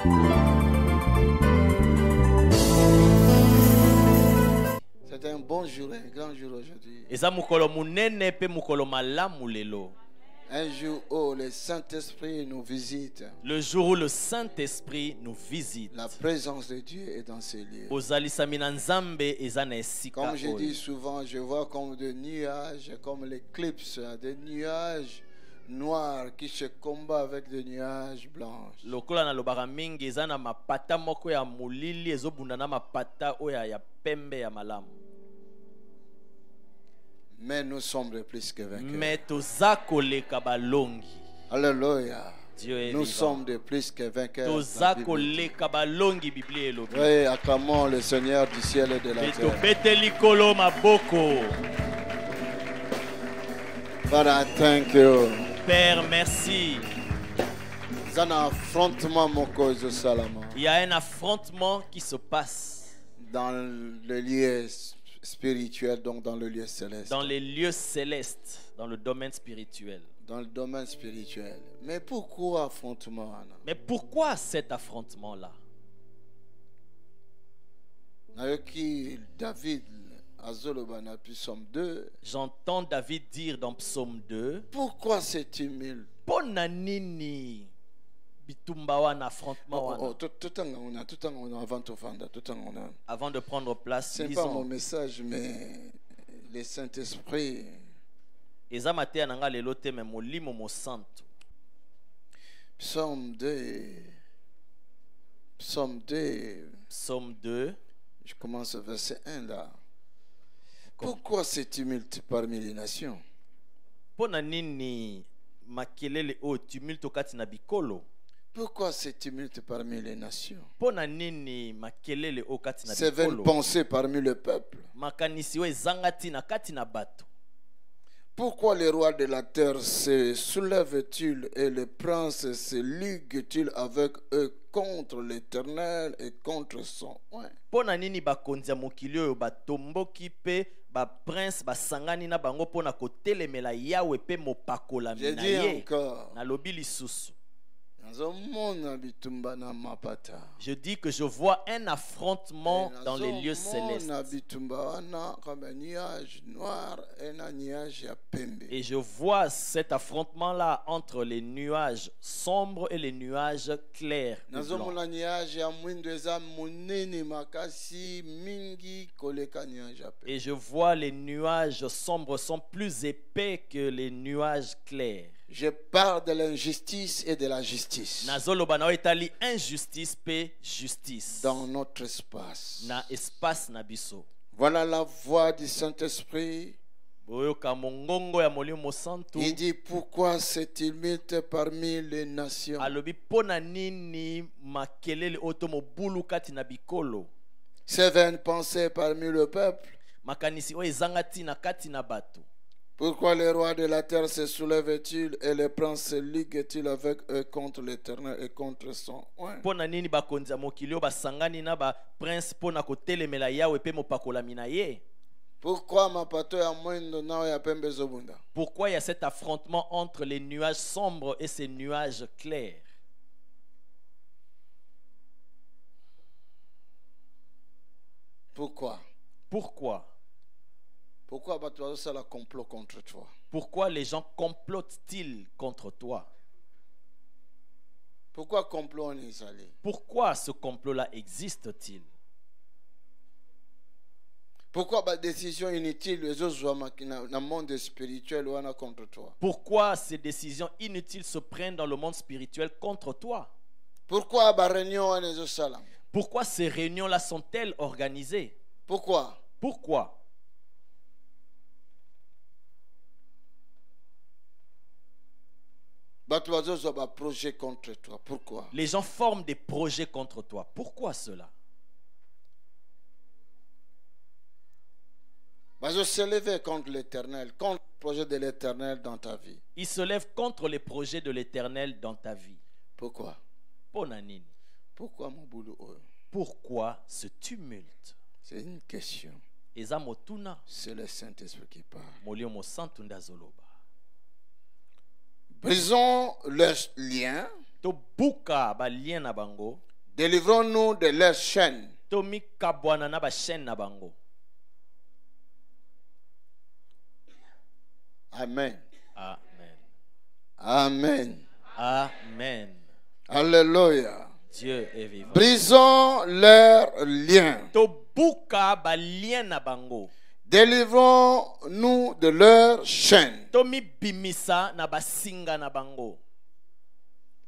C'est un bon jour, un grand jour aujourd'hui. Un jour où le Saint-Esprit nous visite. Le jour où le Saint-Esprit nous visite. La présence de Dieu est dans ces lieux. Comme je dis souvent, je vois comme des nuages, comme l'éclipse, des nuages noirs qui se combattent avec des nuages blancs. Mais nous sommes plus que vainqueurs. Alléluia. Nous sommes de plus que vainqueurs. Oui, acclamons le Seigneur du ciel et de la terre. Father, thank you. Père, merci. Il y a un affrontement qui se passe dans le lieu spirituel, donc dans le lieu céleste. Dans les lieux célestes, dans le domaine spirituel. Dans le domaine spirituel. Mais pourquoi affrontement? Mais pourquoi cet affrontement-là? David, Psaume 2. J'entends David dire dans Psaume 2. Pourquoi c'est tumulte? Ponanini. Avant de prendre place, c'est pas mon message, mais le Saint-Esprit. Psaume 2. Psaume 2. Psaume 2. Je commence au verset 1 là. Pourquoi c'est tumulte parmi les nations? Pourquoi c'est tumulte parmi les nations? C'est vaine pensée parmi le peuple. Pourquoi les rois de la terre se soulèvent-ils et les princes se liguent-ils avec eux contre l'Éternel et contre son oint? J'ai dit encore. Je dis que je vois un affrontement dans les lieux célestes. Et je vois cet affrontement-là entre les nuages sombres et les nuages clairs. Et je vois les nuages sombres sont plus épais que les nuages clairs. Je parle de l'injustice et de la justice. Dans notre espace. Voilà la voix du Saint-Esprit. Il dit pourquoi c'est tumulte parmi les nations. C'est vaine pensée parmi le peuple. Pourquoi les rois de la terre se soulèvent-ils et les princes se liguent-ils avec eux contre l'Éternel et contre son oint? Pourquoi il y a cet affrontement entre les nuages sombres et ces nuages clairs? Pourquoi? Pourquoi complot contre toi? Pourquoi les gens complotent-ils contre toi? Pourquoi complot en Israël? Pourquoi ce complot-là existe-t-il? Pourquoi décision inutile dans le monde spirituel contre toi? Pourquoi ces décisions inutiles se prennent dans le monde spirituel contre toi? Pourquoi réunion en Jérusalem? Pourquoi ces réunions-là sont-elles organisées? Pourquoi? Projet contre toi. Pourquoi? Les gens forment des projets contre toi. Pourquoi cela? Je se lève contre l'Éternel, contre le projet de l'Éternel dans ta vie. Il se lève contre les projets de l'Éternel dans ta vie. Pourquoi? Pourquoi mon boulot? Pourquoi ce tumulte? C'est une question. C'est le Saint-Esprit qui parle. Brisons leurs liens Délivrons-nous de leurs chaînes. Tomi kabwana na ba chaîne na bango. Amen. Amen. Amen. Amen. Alléluia. Dieu est vivant. Brisons leurs liens. Tobuka ba lien na bango. Délivrons-nous de leurs chaînes. Tomi bimisa na ba singa na bango.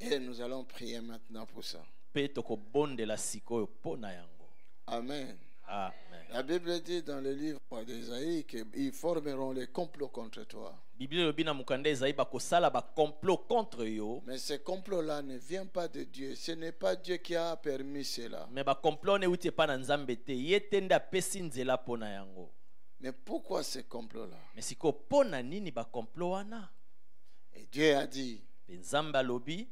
Et nous allons prier maintenant pour ça. Pe toko bonde la sikoyo pona yango. Amen. Amen. La Bible dit dans le livre d'Ésaïe qu'ils formeront les complots contre toi. Bible lobina mukanda Esaïe ba kosala ba complot contre yo. Mais ces complots-là ne viennent pas de Dieu. Ce n'est pas Dieu qui a permis cela. Mais ba complot ne uti pa na nzambe te. Yetenda pesi nzela pona yango. Mais pourquoi ces complots-là? Mais siko pona nini ba complot wana? Et Dieu a dit, Nzambe lobi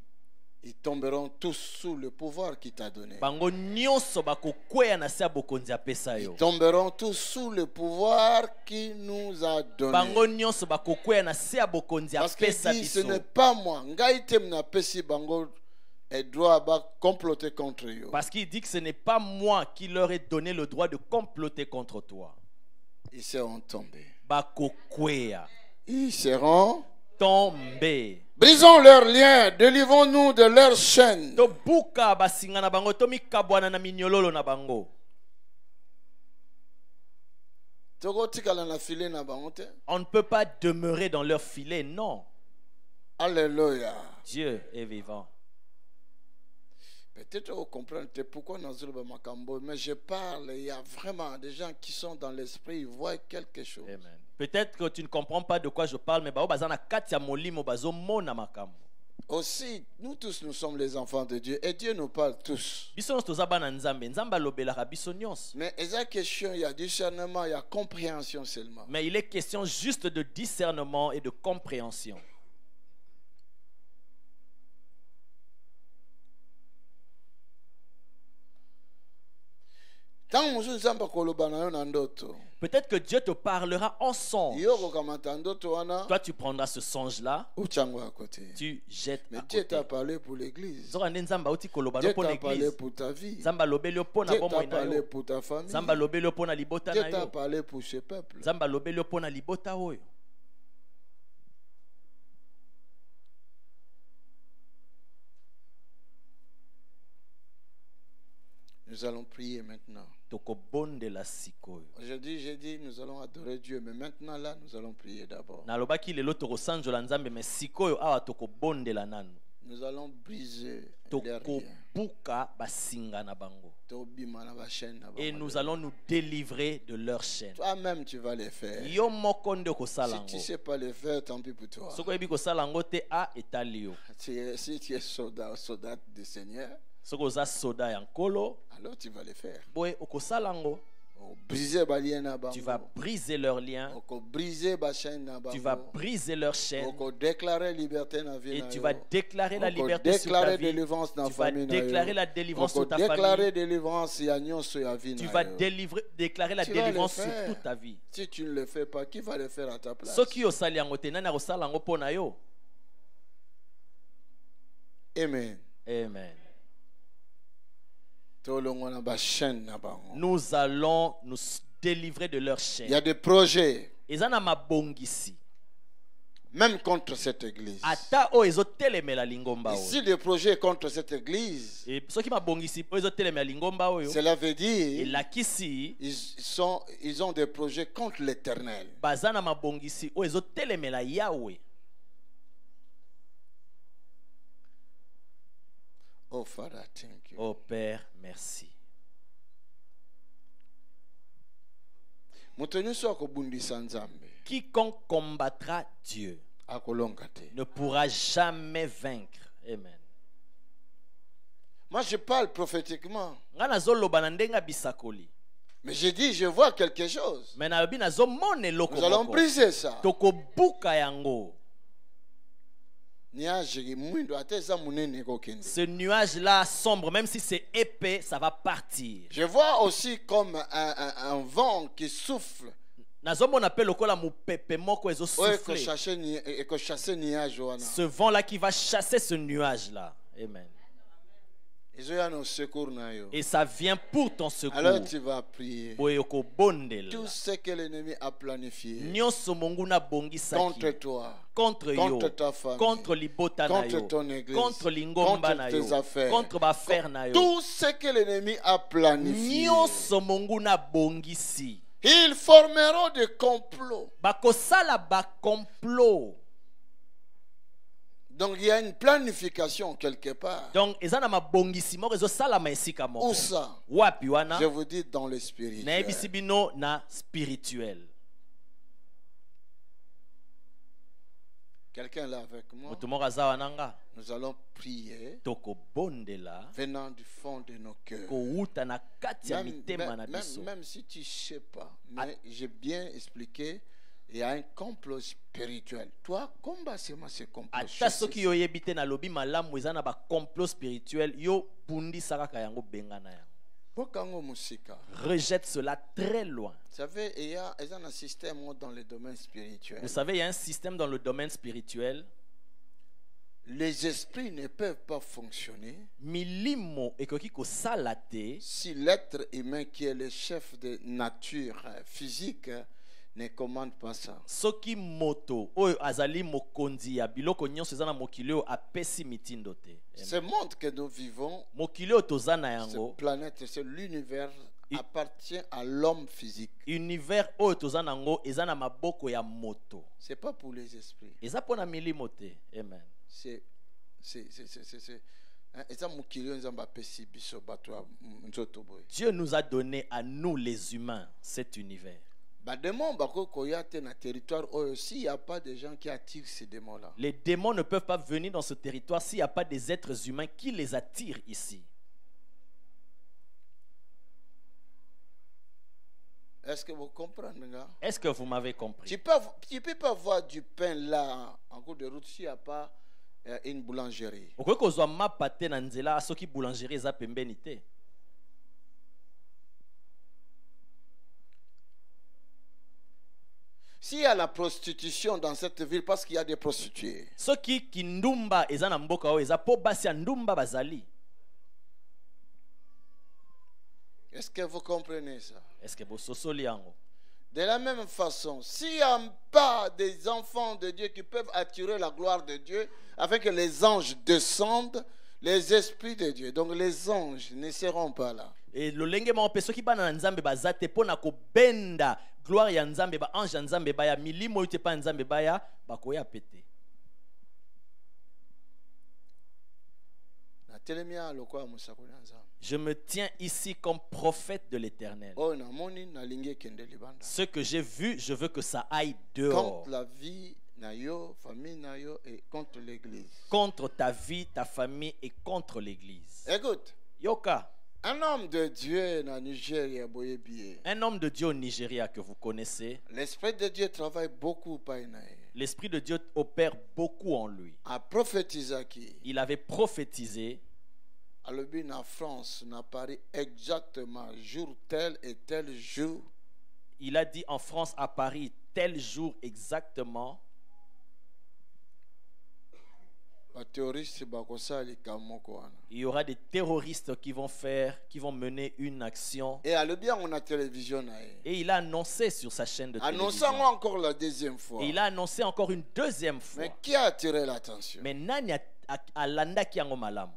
ils tomberont tous sous le pouvoir qu'il t'a donné. bango nyonso bakokweya na se bokonzi apesa yo. Ils tomberont tous sous le pouvoir qu'il nous a donné. Bango nyonso bakokweya na se bokonzi Parce qu'il apesa dit, ce biso. n'est pas moi. Ngai tem na pesi bango et droit à comploter contre eux. Parce qu'il dit que ce n'est pas moi qui leur ai donné le droit de comploter contre toi. Ils seront tombés. Bakokweya. Ils seront tombés. Brisons leurs liens, délivrons-nous de leurs chaînes. Tobuka basinga na bango, tomi kabwana na minyololo na bango. On ne peut pas demeurer dans leur filet, non. Alléluia. Dieu est vivant. Peut-être vous comprenez pourquoi dans le Makambo, mais je parle, il y a vraiment des gens qui sont dans l'esprit, ils voient quelque chose. Amen. Peut-être que tu ne comprends pas de quoi je parle, mais aussi, nous tous, nous sommes les enfants de Dieu et Dieu nous parle tous. Mais il y a question, il y a discernement, il y a compréhension seulement. Mais il est question juste de discernement et de compréhension. Peut-être que Dieu te parlera en songe. Toi, tu prendras ce songe-là, tu jettes mais à Dieu côté. t'a parlé pour l'église. Dieu t'a parlé pour ta vie. Dieu t'a parlé pour ta famille. Dieu t'a parlé pour ce peuple. Nous allons prier maintenant. Aujourd'hui, j'ai dit, nous allons adorer Dieu, mais maintenant là, nous allons prier d'abord. Nous allons briser les liens. Et nous allons nous délivrer de leurs chaînes. Toi-même, tu vas les faire. Si tu ne sais pas les faire, tant pis pour toi. Si tu es soldat du Seigneur, alors tu vas les faire. Tu vas briser leurs liens. Tu vas briser leurs chaînes. Et tu vas déclarer la liberté sur ta vie. Tu vas déclarer la délivrance sur ta famille. Tu vas déclarer la délivrance sur toute ta vie. Si tu ne le fais pas, qui va le faire à ta place? Amen. Amen. Nous allons nous délivrer de leurs chaînes. Il y a des projets, Et même contre cette église. Si des projets contre cette église, cela veut dire ils ont des projets contre l'Éternel. Oh Father, thank you. Oh Père, merci. Quiconque combattra Dieu ne pourra jamais vaincre. Amen. Moi je parle prophétiquement. Mais je dis, je vois quelque chose. Nous allons briser ça. Ce nuage-là sombre, même si c'est épais, ça va partir. Je vois aussi comme un vent qui souffle. Ce vent-là qui va chasser ce nuage-là. Amen. Et ça vient pour ton secours. Alors tu vas prier. Tout ce que l'ennemi a planifié contre toi, contre ta famille, contre ton église, contre tes affaires, contre tout ce que l'ennemi a planifié, ils formeront des complots. Donc il y a une planification quelque part. Donc où ça? Je vous dis dans le spirituel. Quelqu'un là avec moi? Nous allons prier venant du fond de nos cœurs. Même si tu ne sais pas, mais j'ai bien expliqué. Il y a un complot spirituel. Toi, combat seulement ce complot. Rejette cela très loin. Vous savez, il y a un système dans le domaine spirituel. Vous savez, il y a un système dans le domaine spirituel. Les esprits ne peuvent pas fonctionner si l'être humain qui est le chef de nature physique ne commande pas ça. Ce monde que nous vivons, cette planète, l'univers appartient à l'homme physique. C'est pas pour les esprits. Amen. Dieu nous a donné à nous les humains cet univers. S'il n'y a pas de gens qui attirent ces démons-là. Les démons ne peuvent pas venir dans ce territoire s'il n'y a pas des êtres humains qui les attirent ici. Est-ce que vous comprenez? Est-ce que vous m'avez compris? Tu peux pas voir du pain là en cours de route s'il n'y a pas une boulangerie. S'il y a la prostitution dans cette ville parce qu'il y a des prostituées. Est-ce que vous comprenez ça? De la même façon, s'il n'y a pas des enfants de Dieu qui peuvent attirer la gloire de Dieu afin que les anges descendent, les esprits de Dieu, donc les anges ne seront pas là. Et le lengema ope soki bana nzambe bazate pona ko benda gloire ya nzambe ba ange nzambe ba ya milimo yote pa nzambe ba ya bakoya pete. Je me tiens ici comme prophète de l'Éternel. Ce que j'ai vu, je veux que ça aille dehors. Contre la vie, famille et contre l'Église. Contre ta vie, ta famille et contre l'Église. Écoute. Yoka. Un homme de Dieu au Nigeria. Un homme de Dieu au Nigeria que vous connaissez. L'Esprit de Dieu travaille beaucoup. L'Esprit de Dieu opère beaucoup en lui. Il avait prophétisé. En France, on a parlé exactement jour tel et tel jour. Il a dit en France, à Paris, tel jour exactement. Il y aura des terroristes qui vont mener une action. Et on a télévision. Et il a annoncé sur sa chaîne de télévision. Annonçant encore la deuxième fois. Et il a annoncé encore une deuxième fois. Mais qui a attiré l'attention? Mais nani alanda ki yango malamu?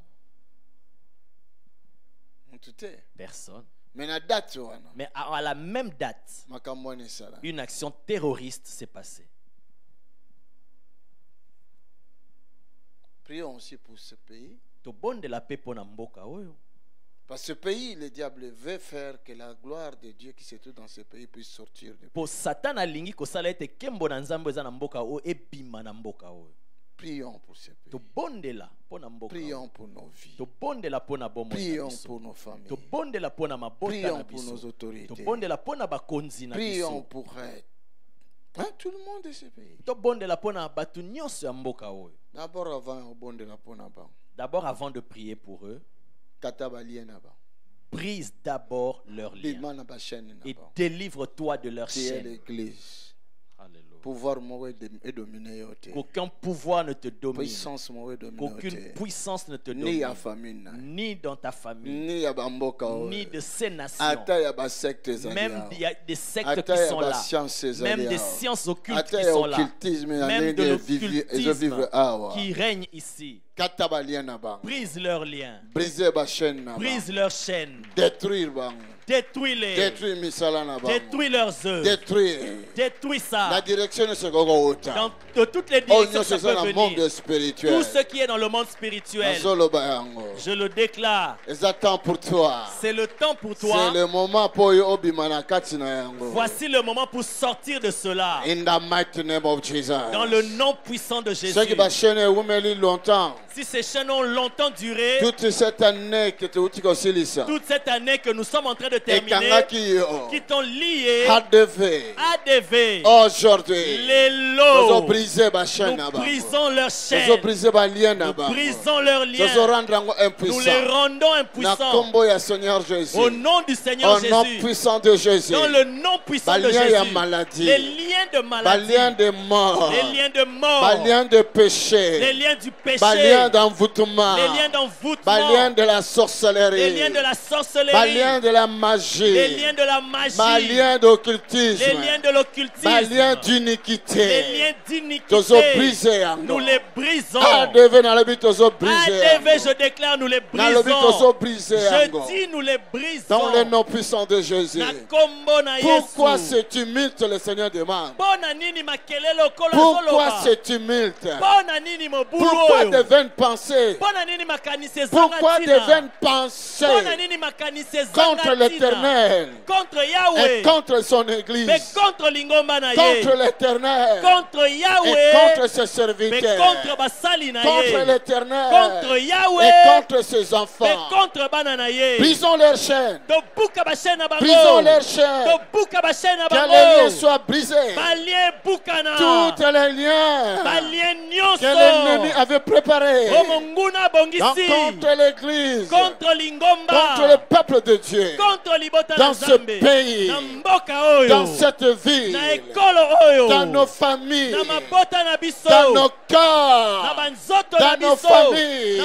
Personne. Mais à la même date, une action terroriste s'est passée. Prions aussi pour ce pays. Parce que ce pays, le diable veut faire que la gloire de Dieu qui se trouve dans ce pays puisse sortir du pays. Prions pour ce pays. Prions pour nos vies. Prions pour nos familles. Prions pour nos autorités. Prions pour être. Tout le monde de ce pays. D'abord, avant de prier pour eux, brise d'abord leur lien et délivre-toi de leur chaîne. Alléluia. qu'aucun pouvoir ne te domine, qu'aucune puissance ne te domine, ni dans ta famille, ni de ces nations, même il y a des sectes qui sont là, même des sciences occultes qui sont là, même de l'occultisme qui règne ici. Brise leurs liens, brise leurs chaînes, détruis-les, détruis leurs œuvres, détruis ça. La direction ne se dans de toutes les directions ça peut venir. Tout ce qui est dans le monde spirituel, je le déclare. Pour toi. C'est le temps pour toi. C'est le moment pour Voici le moment pour sortir de cela. In the mighty name of Jesus. Dans le nom puissant de Jésus. Si ces chaînes ont longtemps duré, toute cette année que nous sommes en train de terminer, qui t'ont lié à des vœux, aujourd'hui, les lots, nous brisons leurs chaînes, nous brisons leurs liens, nous les rendons impuissants. Au nom du Seigneur Jésus, au nom puissant de Jésus, dans le nom puissant de Jésus, les liens de maladie, les liens de mort, les liens de mort, les liens de péché, les liens du péché, les liens d'envoûtement, les liens d'envoûtement, les liens de la sorcellerie, les liens de la sorcellerie, les liens de la magie, les liens de la magie, les liens d'occultisme, les liens de l'occultisme, les liens d'iniquité, les liens d'iniquité, nous les brisons. Je déclare, nous les brisons. Je dis, nous les brisons. Dans le nom puissant de Jésus. Pourquoi ce tumulte, le Seigneur demande? Pourquoi ce tumulte? Pourquoi de vaines pensées? Pourquoi de vaines pensées contre l'Éternel, contre Yahweh, et contre son Église, contre l'Éternel, contre Yahweh, et contre ses serviteurs, contre l'Éternel, contre Yahweh, et contre ses enfants? Brisons leurs chaînes, brisons leurs chaînes, que les liens soient brisés, tous les liens que l'ennemi avait préparés contre l'Église, contre le peuple de Dieu, dans ce pays, dans cette ville, dans nos familles, dans nos corps, dans nos familles,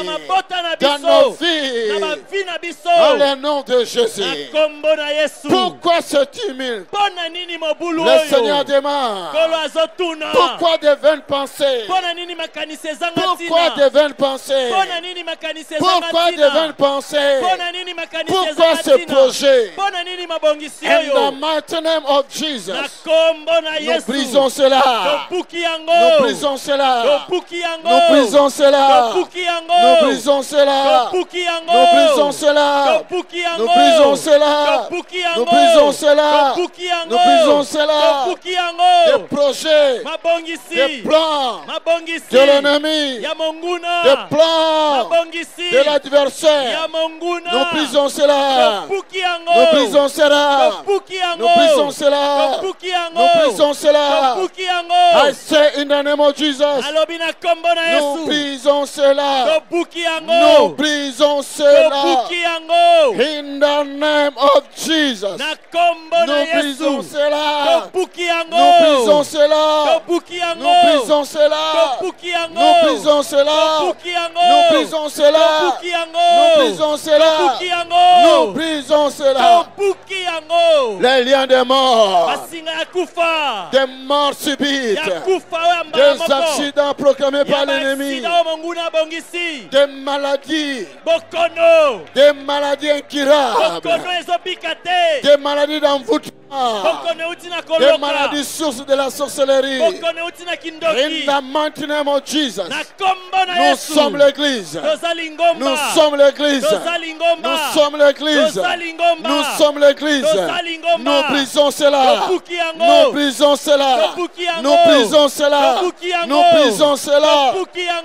dans nos vies, dans le nom de Jésus. Pourquoi ce tumulte? Le Seigneur demande. Pourquoi de vaines pensées? Pourquoi de vaines pensées? Pourquoi de vaines pensées? Pourquoi ce projet? In the mighty name of Jesus, nous brisons cela. Nous brisons cela. Nous brisons cela. Nous brisons cela. Nous brisons cela. Nous brisons cela. Nous brisons cela. Nous brisons cela. Des projets, des plans de l'ennemi, des plans de l'adversaire. Nous brisons cela. Nous brisons cela. Nous brisons cela. Nous brisons cela. I say in the name of Jesus. Nous brisons cela. Nous brisons cela. In the name of Jesus. Nous brisons cela. Nous brisons cela. Nous brisons cela. Nous brisons cela. Nous brisons cela. Nous brisons cela. Nous brisons cela. Les liens de mort, des morts subites, des accidents proclamés par l'ennemi, des maladies incurables, des maladies d'envoûtement, des maladies sources de la sorcellerie. In the mighty name of Jesus, nous sommes l'Église. Nous sommes l'Église. Nous sommes l'Église. Nous sommes l'Église. Nous brisons cela. Nous brisons cela. Nous brisons cela. Nous brisons cela.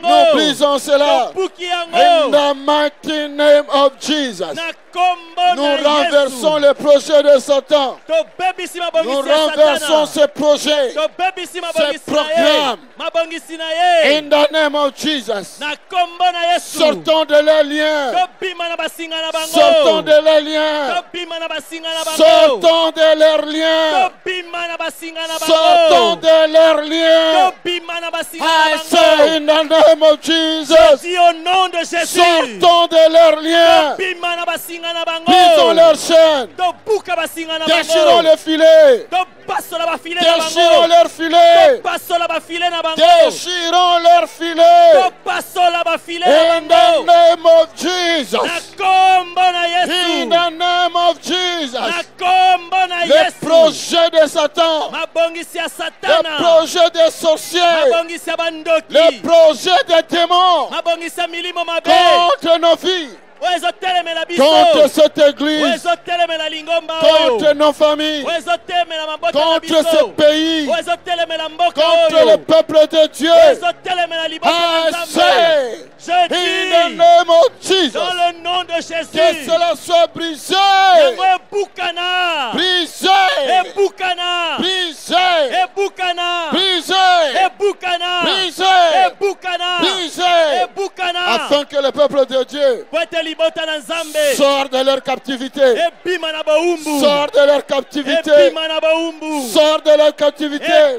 Nous brisons cela. In the mighty name of Jesus. Nous renversons le projet de Satan. Nous renversons ce projet, ce programme. In the name of Jesus. Sortons de leurs liens. Sortons de leurs liens. Sortons de leurs liens. Sortons Sortons de leurs liens. I say in the name of Jesus. Au nom de Jésus. Sortons de leurs liens. Brisons leurs chaînes. Déchirons les filets. Déchirons leurs filets. Déchirons leurs filets. In the name of Jesus. In the name of Jesus. Les projets de Satan. Les projets des sorciers. Les projets des démons. Contre nos vies. Contre cette église, contre nos familles, contre ce pays, contre le peuple de Dieu. I say, in the name of Jesus, dans le nom de Jésus, que cela soit brisé, brisé, brisé, afin que le peuple de Dieu sort de leur captivité. Sort de leur captivité. Sort de leur captivité.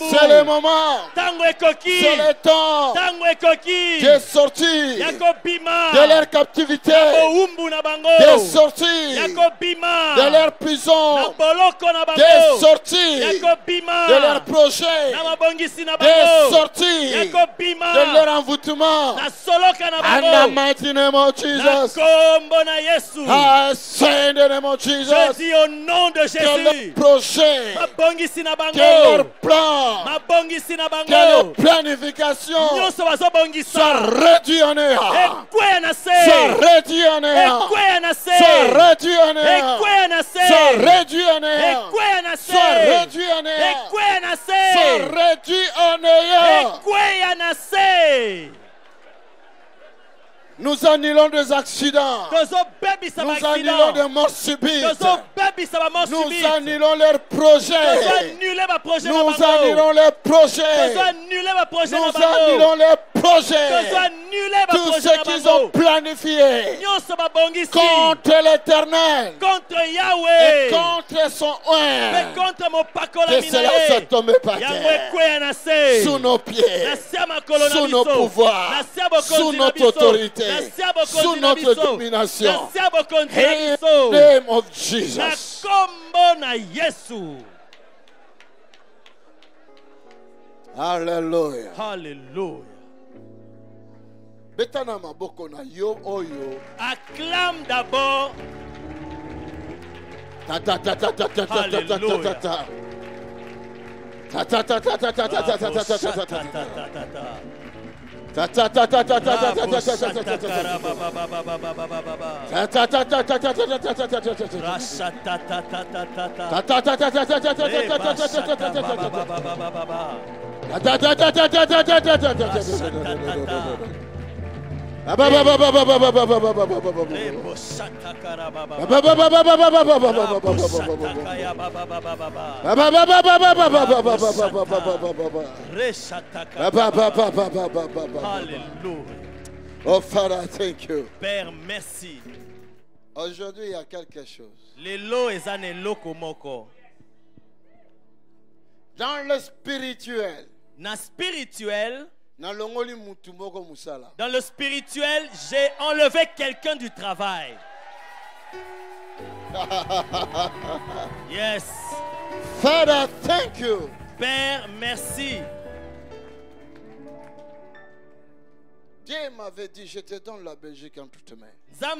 C'est le moment. C'est le temps. Tu es sorti de leur captivité. Tu es sorti de leur prison. Tu es sorti de leur projet. Tu es sorti de leur envoûtement. And the mighty name of Jesus. I say in the name of Jesus. Je dis au nom de Jésus. Que leur projet, que leur plan, que leur planification soit réduit en néant. Soit réduit en néant. Soit réduit en néant. Soit réduit en néant. Soit réduit en néant. Soit réduit en néant. Nous annulons des accidents. Nous annulons des morts subites. Nous annulons leurs projets. Nous annulons leurs projets. Nous annulons leurs projets. Tout ce qu'ils ont planifié contre l'Éternel et contre son oint. Que cela soit tombé par terre. Sous nos pieds. Sous nos pouvoirs. Sous notre autorité. Sous notre domination. In the name of Jesus. Hallelujah. Hallelujah. Acclame d'abord. Oh Father, thank you. Père, merci. Aujourd'hui, il y a quelque chose. Dans le spirituel. Dans le spirituel, j'ai enlevé quelqu'un du travail. Yes. Father, thank you. Père, merci. Dieu m'avait dit, je te donne la Belgique entre tes mains. Dans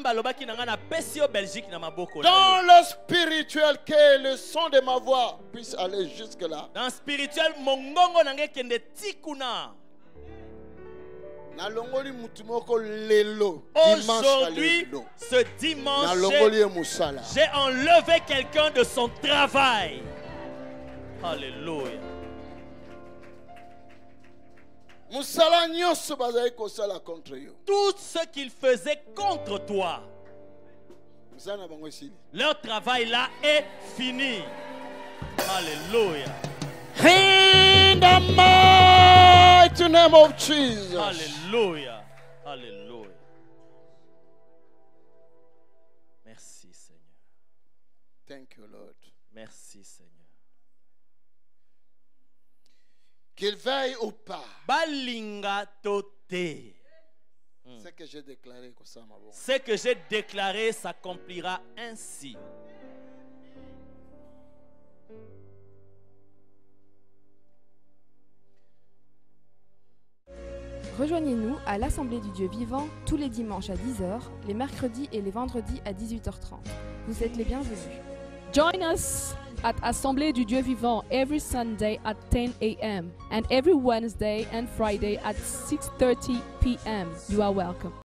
le spirituel, que le son de ma voix puisse aller jusque-là. Dans le spirituel, mon ngongo nange kende tikuna. Aujourd'hui, ce dimanche, j'ai enlevé quelqu'un de son travail. Alléluia. Tout ce qu'ils faisaient contre toi, leur travail là est fini. Alléluia. In the mighty name of Jesus. Alléluia. Alléluia. Merci Seigneur. Thank you, Lord. Merci Seigneur. Qu'il veille ou pas. Balinga tote. Ce que j'ai déclaré, ce que j'ai déclaré s'accomplira ainsi. Rejoignez-nous à l'Assemblée du Dieu vivant tous les dimanches à 10h, les mercredis et les vendredis à 18h30. Vous êtes les bienvenus. Join us at Assemblée du Dieu vivant every Sunday at 10 a.m. and every Wednesday and Friday at 6:30 p.m. You are welcome.